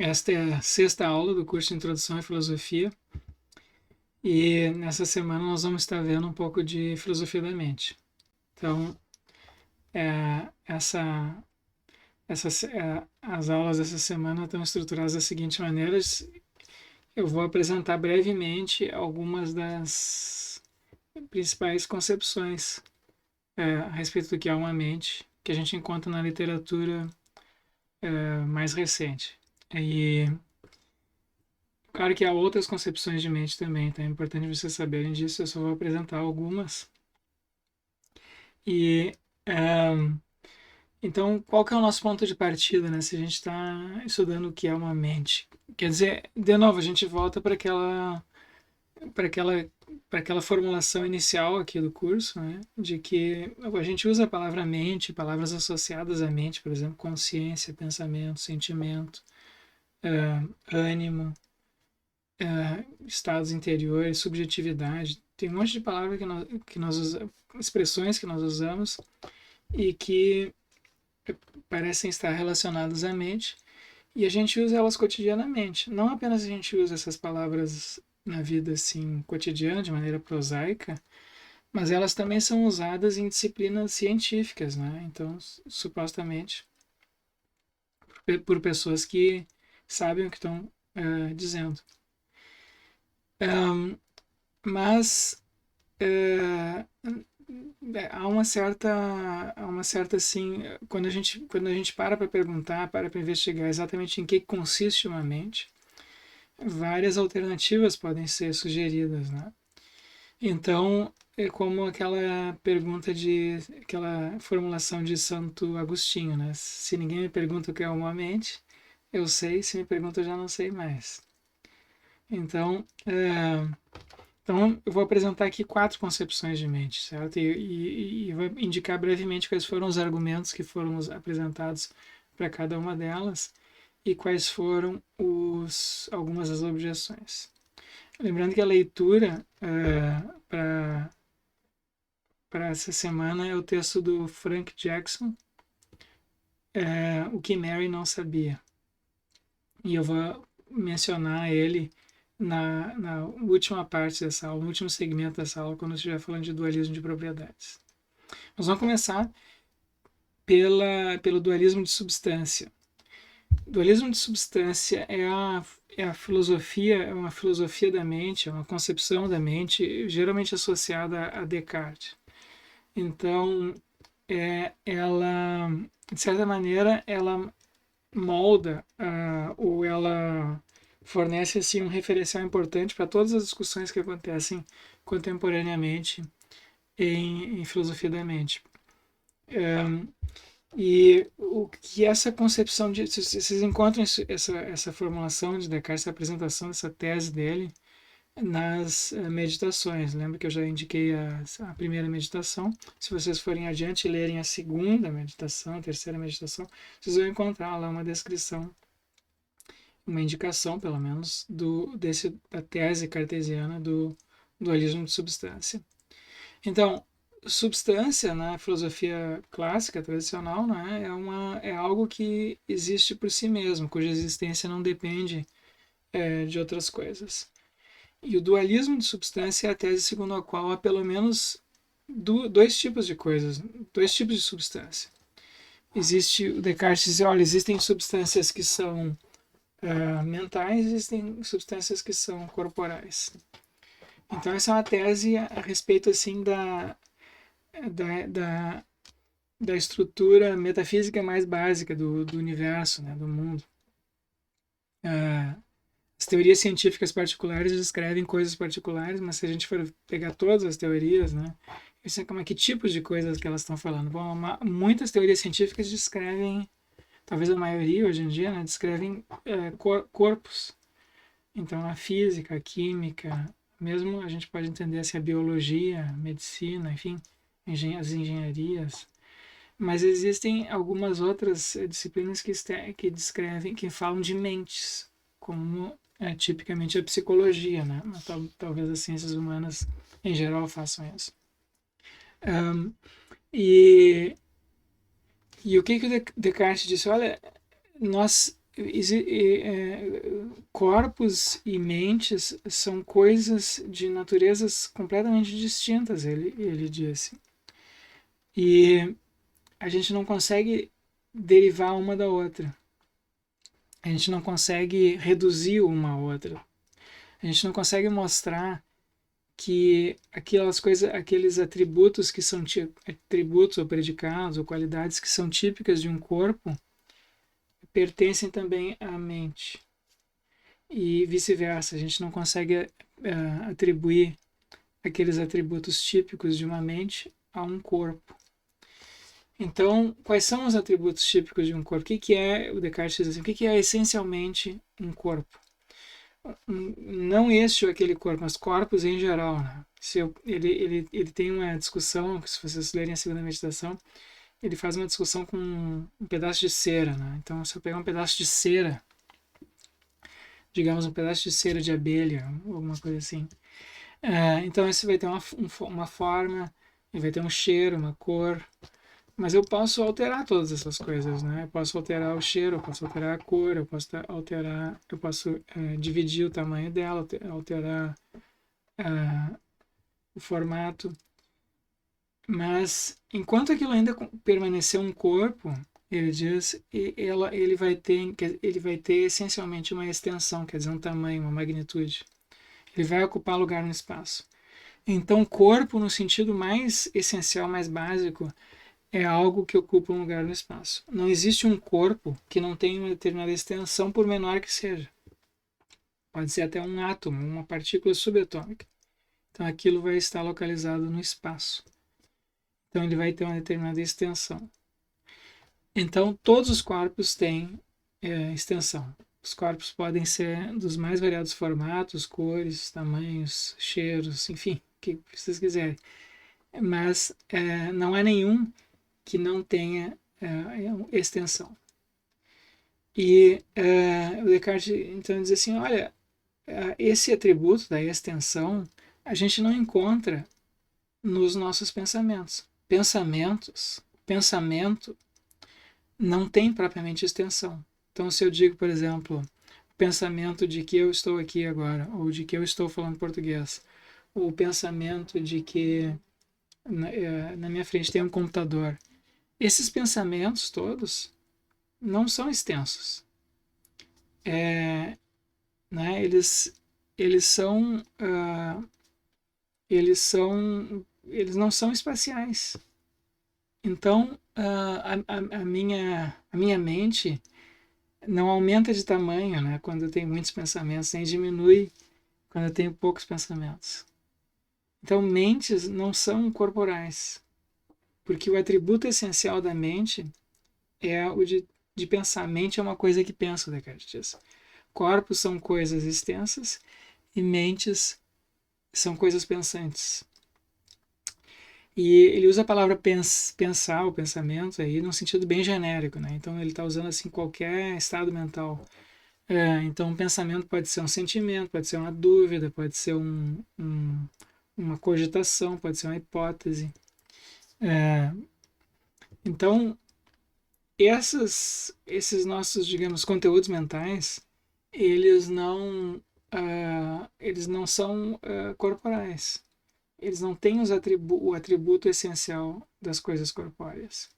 Esta é a sexta aula do curso de Introdução à Filosofia e nessa semana nós vamos estar vendo um pouco de filosofia da mente. Então, é, as aulas dessa semana estão estruturadas da seguinte maneira: eu vou apresentar brevemente algumas das principais concepções a respeito do que é uma mente que a gente encontra na literatura mais recente. E claro que há outras concepções de mente também, então é importante vocês saberem disso. Eu só vou apresentar algumas. E então, qual que é o nosso ponto de partida, né? Se a gente está estudando o que é uma mente, quer dizer, de novo, a gente volta para aquela, para aquela formulação inicial aqui do curso, né? De que a gente usa a palavra mente, palavras associadas à mente, por exemplo, consciência, pensamento, sentimento, ânimo, estados interiores, subjetividade. Tem um monte de palavras que nós usamos, expressões que nós usamos e que parecem estar relacionadas à mente e a gente usa elas cotidianamente. Não apenas a gente usa essas palavras na vida assim cotidiana, de maneira prosaica, mas elas também são usadas em disciplinas científicas, né? Então, supostamente, por pessoas que sabem o que estão dizendo. Mas é, há uma certa assim, quando a gente para perguntar, para investigar exatamente em que consiste uma mente, várias alternativas podem ser sugeridas, né? Então, é como aquela formulação de Santo Agostinho, né? Se ninguém me pergunta o que é uma mente, eu sei, se me pergunta eu já não sei mais. Então, eu vou apresentar aqui 4 concepções de mente, certo? E vou indicar brevemente quais foram os argumentos que foram apresentados para cada uma delas e quais foram algumas das objeções. Lembrando que a leitura para essa semana é o texto do Frank Jackson, O que Mary não sabia. E eu vou mencionar ele na última parte dessa aula, no último segmento dessa aula, quando eu estiver falando de dualismo de propriedades. Nós vamos começar pelo dualismo de substância. O dualismo de substância é a filosofia, é uma filosofia da mente, é uma concepção da mente, geralmente associada a Descartes. Então, ela, de certa maneira, ela molda ou ela fornece assim um referencial importante para todas as discussões que acontecem contemporaneamente em filosofia da mente. E o que essa concepção de vocês encontram essa formulação de Descartes, essa apresentação dessa tese dele nas meditações. Lembra que eu já indiquei a primeira meditação? Se vocês forem adiante e lerem a segunda meditação, a terceira meditação, vocês vão encontrar lá uma descrição, uma indicação, pelo menos, da tese cartesiana do dualismo de substância. Então, substância na filosofia clássica, tradicional, né, é algo que existe por si mesmo, cuja existência não depende de outras coisas. E o dualismo de substância é a tese segundo a qual há pelo menos dois tipos de coisas, dois tipos de substância. O Descartes diz, olha, existem substâncias que são mentais, existem substâncias que são corporais. Então essa é uma tese a respeito assim da, da, da estrutura metafísica mais básica do universo, né, do mundo. As teorias científicas particulares descrevem coisas particulares, mas se a gente for pegar todas as teorias, né, que tipos de coisas que elas estão falando? Bom, muitas teorias científicas descrevem, talvez a maioria hoje em dia, né, descrevem corpos. Então, a física, a química, mesmo a gente pode entender assim, a biologia, a medicina, enfim, as engenharias. Mas existem algumas outras disciplinas que descrevem, que falam de mentes, como tipicamente a psicologia, né? Mas, talvez as ciências humanas em geral façam isso. E o que o Descartes disse? Olha, nós corpos e mentes são coisas de naturezas completamente distintas, ele disse. E a gente não consegue derivar uma da outra. A gente não consegue reduzir uma à outra. A gente não consegue mostrar que aquelas coisas, aqueles atributos que são atributos ou predicados ou qualidades que são típicas de um corpo pertencem também à mente. E vice-versa, a gente não consegue atribuir aqueles atributos típicos de uma mente a um corpo. Então, quais são os atributos típicos de um corpo? O que é, o Descartes diz assim, o que é essencialmente um corpo? Não este ou aquele corpo, mas corpos em geral. Né? Ele tem uma discussão, se vocês lerem a segunda meditação, ele faz uma discussão com um pedaço de cera. Né? Então, se eu pegar um pedaço de cera, digamos um pedaço de cera de abelha, alguma coisa assim, então esse vai ter uma forma, ele vai ter um cheiro, uma cor, mas eu posso alterar todas essas coisas, né? Eu posso alterar o cheiro, eu posso alterar a cor, eu posso alterar, eu posso dividir o tamanho dela, alterar o formato. Mas enquanto aquilo ainda permanecer um corpo, ele diz, ele vai ter essencialmente uma extensão, quer dizer, um tamanho, uma magnitude. Ele vai ocupar lugar no espaço. Então, corpo, no sentido mais essencial, mais básico, é algo que ocupa um lugar no espaço. Não existe um corpo que não tenha uma determinada extensão, por menor que seja. Pode ser até um átomo, uma partícula subatômica. Então, aquilo vai estar localizado no espaço. Então, ele vai ter uma determinada extensão. Então, todos os corpos têm extensão. Os corpos podem ser dos mais variados formatos, cores, tamanhos, cheiros, enfim, o que vocês quiserem. Mas não há nenhum que não tenha extensão. E o Descartes então diz assim, olha, esse atributo da extensão a gente não encontra nos nossos pensamentos. Pensamento não tem propriamente extensão. Então, se eu digo, por exemplo, o pensamento de que eu estou aqui agora, ou de que eu estou falando português, ou o pensamento de que na minha frente tem um computador, esses pensamentos todos não são extensos. Né, eles são eles não são espaciais. Então a minha mente não aumenta de tamanho, né, quando eu tenho muitos pensamentos, nem diminui quando eu tenho poucos pensamentos. Então mentes não são corporais, porque o atributo essencial da mente é o de pensar. Mente é uma coisa que pensa, o Descartes diz. Corpos são coisas extensas e mentes são coisas pensantes. E ele usa a palavra pensar, o pensamento, aí, num sentido bem genérico, né? Então ele está usando assim qualquer estado mental. Então um pensamento pode ser um sentimento, pode ser uma dúvida, pode ser uma cogitação, pode ser uma hipótese. Então esses nossos, digamos, conteúdos mentais, eles não são corporais. Eles não têm o atributo essencial das coisas corpóreas.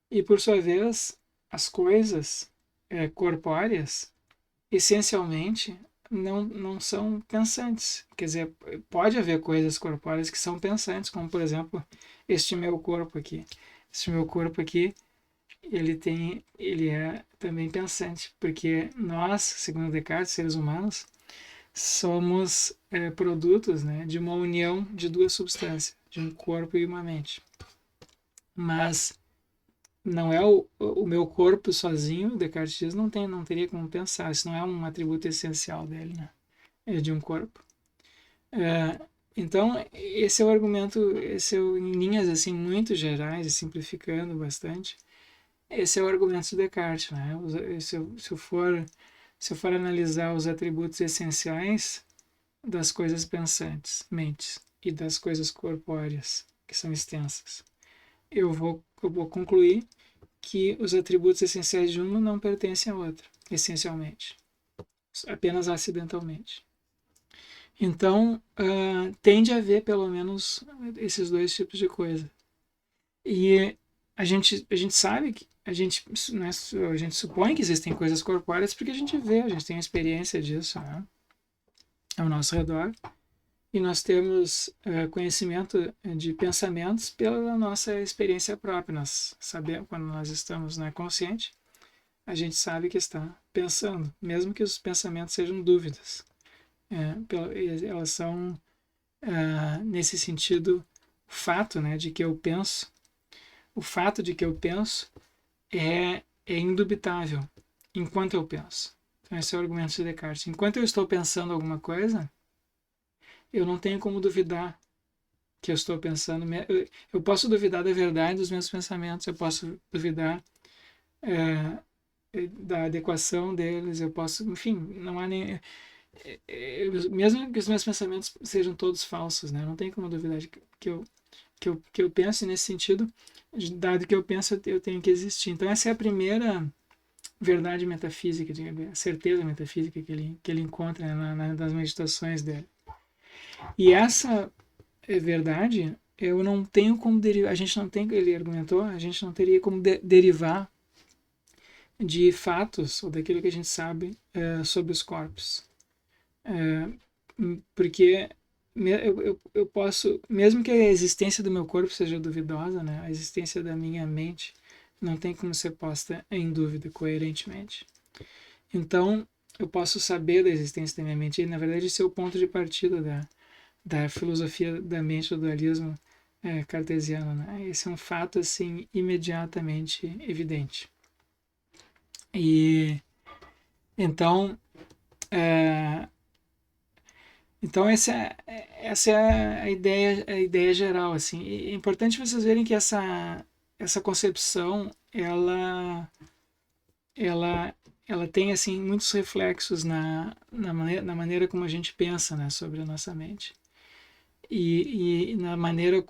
E, por sua vez, as coisas corpóreas, essencialmente, não são pensantes. Quer dizer, pode haver coisas corpóreas que são pensantes, como, por exemplo, este meu corpo aqui. Este meu corpo aqui, ele é também pensante, porque nós, segundo Descartes, seres humanos, somos produtos, né, de uma união de duas substâncias, de um corpo e uma mente. Mas não é o meu corpo sozinho, Descartes diz, não teria como pensar, isso não é um atributo essencial dele, né, de um corpo. Então, esse é o argumento, em linhas assim muito gerais, e simplificando bastante, esse é o argumento de Descartes, né? Se eu for analisar os atributos essenciais das coisas pensantes, mentes, e das coisas corpóreas, que são extensas, eu vou concluir que os atributos essenciais de uma não pertencem à outra. essencialmente, apenas acidentalmente. Então, tende a haver pelo menos esses dois tipos de coisa. E a gente sabe que né, a gente supõe que existem coisas corpóreas porque a gente vê, a gente tem a experiência disso, né, ao nosso redor. E nós temos conhecimento de pensamentos pela nossa experiência própria. Nós sabemos, quando nós estamos consciente, a gente sabe que está pensando, mesmo que os pensamentos sejam dúvidas. Elas são, nesse sentido, o fato, né, de que eu penso. O fato de que eu penso é indubitável enquanto eu penso. Então, esse é o argumento de Descartes. Enquanto eu estou pensando alguma coisa, eu não tenho como duvidar que eu estou pensando. Eu posso duvidar da verdade dos meus pensamentos, eu posso duvidar da adequação deles, eu posso, enfim, não há nem. Mesmo que os meus pensamentos sejam todos falsos, né? Não tem como duvidar de que eu penso nesse sentido, dado que eu penso, eu tenho que existir. Então, essa é a primeira verdade metafísica, a certeza metafísica que ele encontra, né, nas meditações dele. E essa verdade, eu não tenho como derivar, a gente não tem, ele argumentou, a gente não teria como derivar de fatos ou daquilo que a gente sabe sobre os corpos. Porque eu posso, mesmo que a existência do meu corpo seja duvidosa, né, a existência da minha mente não tem como ser posta em dúvida coerentemente. Então, eu posso saber da existência da minha mente, e na verdade esse é o ponto de partida da filosofia da mente, do dualismo cartesiano. Né? Esse é um fato assim imediatamente evidente. E então, então essa é a ideia geral. Assim. E é importante vocês verem que essa concepção ela, ela tem assim muitos reflexos na maneira como a gente pensa, né, sobre a nossa mente. E na maneira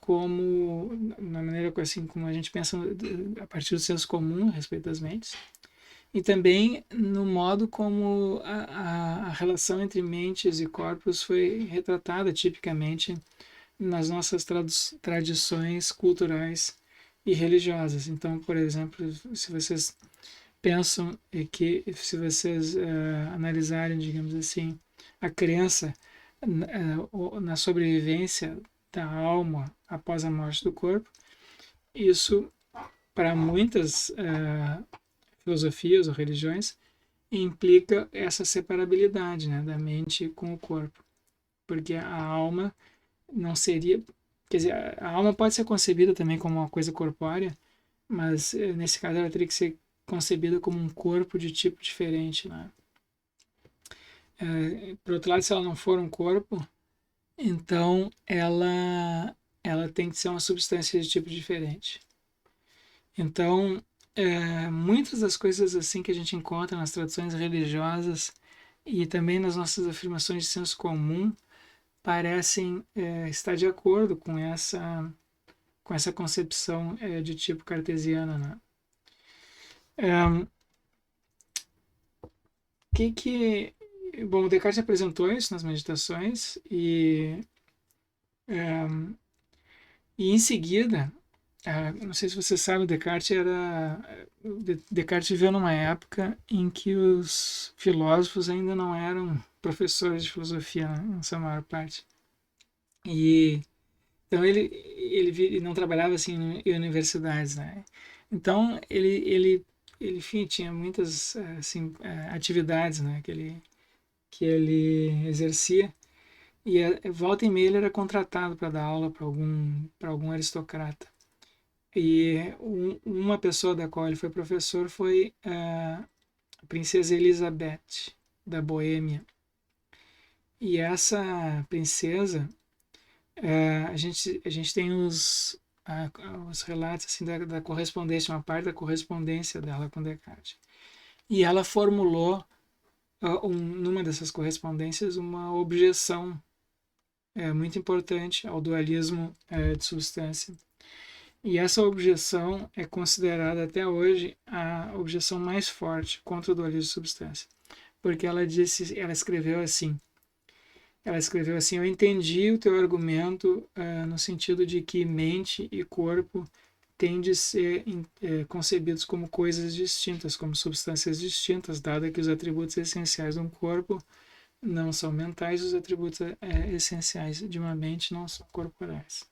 assim como a gente pensa a partir do senso comum a respeito das mentes, e também no modo como a relação entre mentes e corpos foi retratada tipicamente nas nossas tradições culturais e religiosas. Então, por exemplo, se vocês pensam que, se vocês analisarem, digamos assim, a crença na sobrevivência da alma após a morte do corpo, isso, para muitas filosofias ou religiões, implica essa separabilidade, né, da mente com o corpo. Porque a alma não seria. Quer dizer, a alma pode ser concebida também como uma coisa corpórea, mas nesse caso ela teria que ser concebida como um corpo de tipo diferente. Né? Por outro lado, se ela não for um corpo, então ela tem que ser uma substância de tipo diferente. Então, muitas das coisas assim que a gente encontra nas tradições religiosas e também nas nossas afirmações de senso comum parecem estar de acordo com essa concepção de tipo cartesiana. Né? Bom, Descartes apresentou isso nas meditações e em seguida, não sei se você sabe, Descartes viveu numa época em que os filósofos ainda não eram professores de filosofia, né, em sua maior parte. E então ele não trabalhava assim em universidades, né? Então enfim, tinha muitas assim atividades, né, que ele exercia. E volta e meia ele era contratado para dar aula para algum aristocrata. E uma pessoa da qual ele foi professor foi a princesa Elizabeth, da Boêmia. E essa princesa, a gente tem os relatos assim, da correspondência, uma parte da correspondência dela com Descartes. E ela formulou, numa dessas correspondências, uma objeção muito importante ao dualismo de substância. E essa objeção é considerada até hoje a objeção mais forte contra o dualismo de substância, porque ela escreveu assim: eu entendi o teu argumento no sentido de que mente e corpo têm de ser concebidos como coisas distintas, como substâncias distintas, dado que os atributos essenciais de um corpo não são mentais, os atributos essenciais de uma mente não são corporais.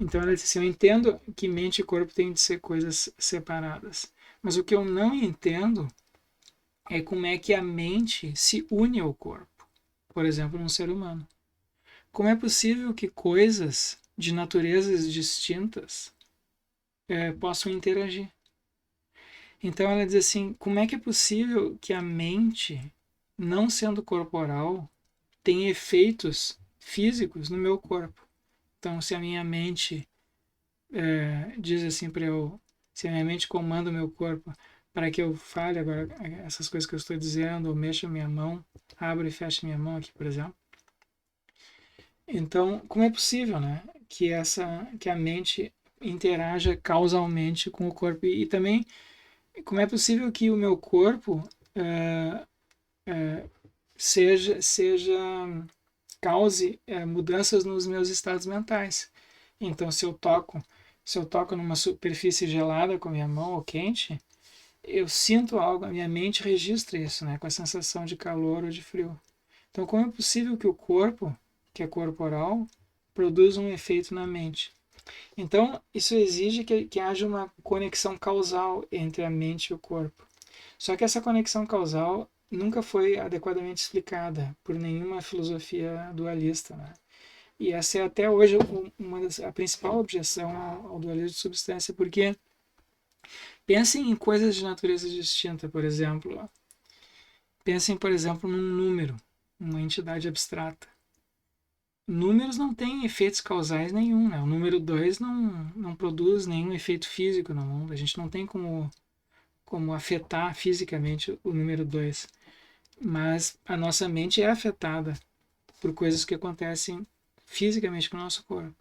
Então ela disse assim: eu entendo que mente e corpo têm de ser coisas separadas, mas o que eu não entendo é como é que a mente se une ao corpo, por exemplo, num ser humano. Como é possível que coisas de naturezas distintas possam interagir? Então ela diz assim: como é que é possível que a mente, não sendo corporal, tenha efeitos físicos no meu corpo? Então, se a minha mente diz assim para eu, se a minha mente comanda o meu corpo para que eu fale agora essas coisas que eu estou dizendo, ou mexa a minha mão, abra e feche minha mão aqui, por exemplo. Então, como é possível, né, que a mente interaja causalmente com o corpo e também como é possível que o meu corpo uh, uh, seja cause mudanças nos meus estados mentais. Então, se eu toco numa superfície gelada com a minha mão ou quente, eu sinto algo, a minha mente registra isso, né, com a sensação de calor ou de frio. Então, como é possível que o corpo, que é corporal, produza um efeito na mente? Então, isso exige que haja uma conexão causal entre a mente e o corpo. Só que essa conexão causal nunca foi adequadamente explicada por nenhuma filosofia dualista, né? E essa é até hoje a principal objeção ao dualismo de substância, porque pensem em coisas de natureza distinta, por exemplo. Pensem, por exemplo, num número, uma entidade abstrata. Números não têm efeitos causais nenhum, né? O número 2 não produz nenhum efeito físico no mundo. A gente não tem como afetar fisicamente o número 2. Mas a nossa mente é afetada por coisas que acontecem fisicamente com o nosso corpo.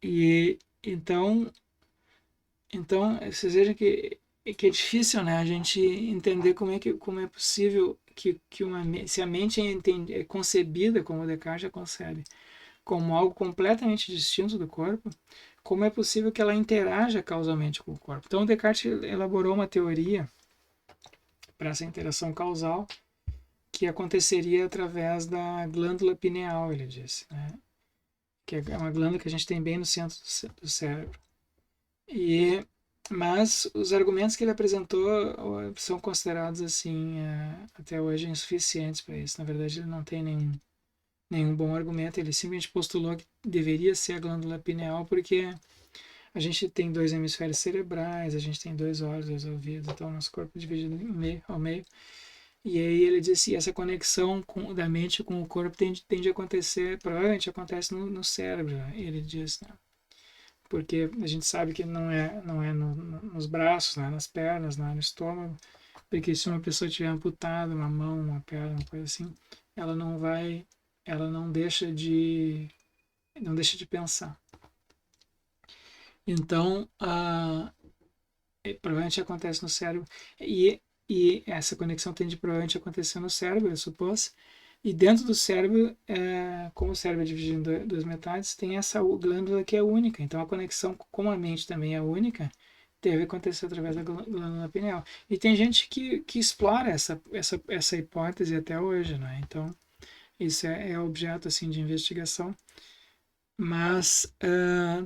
E então vocês vejam que é difícil, né, a gente entender como é possível se a mente é concebida, como Descartes já concebe, como algo completamente distinto do corpo, como é possível que ela interaja causalmente com o corpo? Então Descartes elaborou uma teoria para essa interação causal que aconteceria através da glândula pineal, ele disse, né? Que é uma glândula que a gente tem bem no centro do cérebro. Mas os argumentos que ele apresentou são considerados assim até hoje insuficientes para isso. Na verdade, ele não tem nenhum bom argumento. Ele simplesmente postulou que deveria ser a glândula pineal porque a gente tem dois hemisférios cerebrais, a gente tem dois olhos, dois ouvidos, então nosso corpo é dividido ao meio. E aí ele disse, essa conexão da mente com o corpo tende a acontecer, provavelmente acontece no cérebro, ele diz, né? Porque a gente sabe que não é nos braços, não é nas pernas, não é no estômago, porque se uma pessoa tiver amputada uma mão, uma perna, uma coisa assim, ela não deixa de pensar. Então, provavelmente acontece no cérebro e essa conexão tende provavelmente a acontecer no cérebro, eu supus. E dentro do cérebro, como o cérebro é dividido em duas metades, tem essa glândula que é única. Então a conexão com a mente também é única, deve acontecer através da glândula pineal. E tem gente que explora essa hipótese até hoje, né? Então isso é objeto assim de investigação. Mas,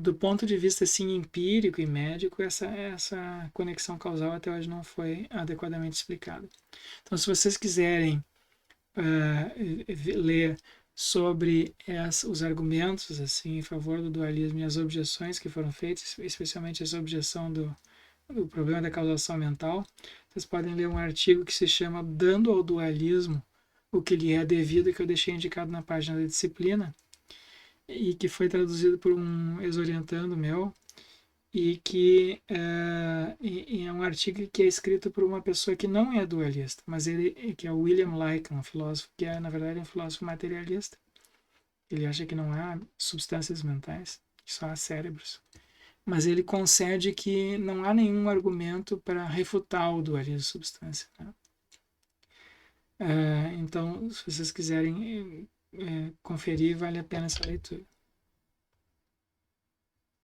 do ponto de vista assim, empírico e médico, essa conexão causal até hoje não foi adequadamente explicada. Então, se vocês quiserem ler sobre os argumentos assim em favor do dualismo e as objeções que foram feitas, especialmente essa objeção do problema da causação mental, vocês podem ler um artigo que se chama Dando ao Dualismo o que lhe é devido, que eu deixei indicado na página da disciplina, e que foi traduzido por um ex-orientando meu, e que é um artigo que é escrito por uma pessoa que não é dualista, mas que é o William Lycan, um filósofo que é, na verdade, um filósofo materialista. Ele acha que não há substâncias mentais. só há cérebros. Mas ele concede que não há nenhum argumento para refutar o dualismo de substância. Né? Então, se vocês quiserem conferir, vale a pena essa leitura.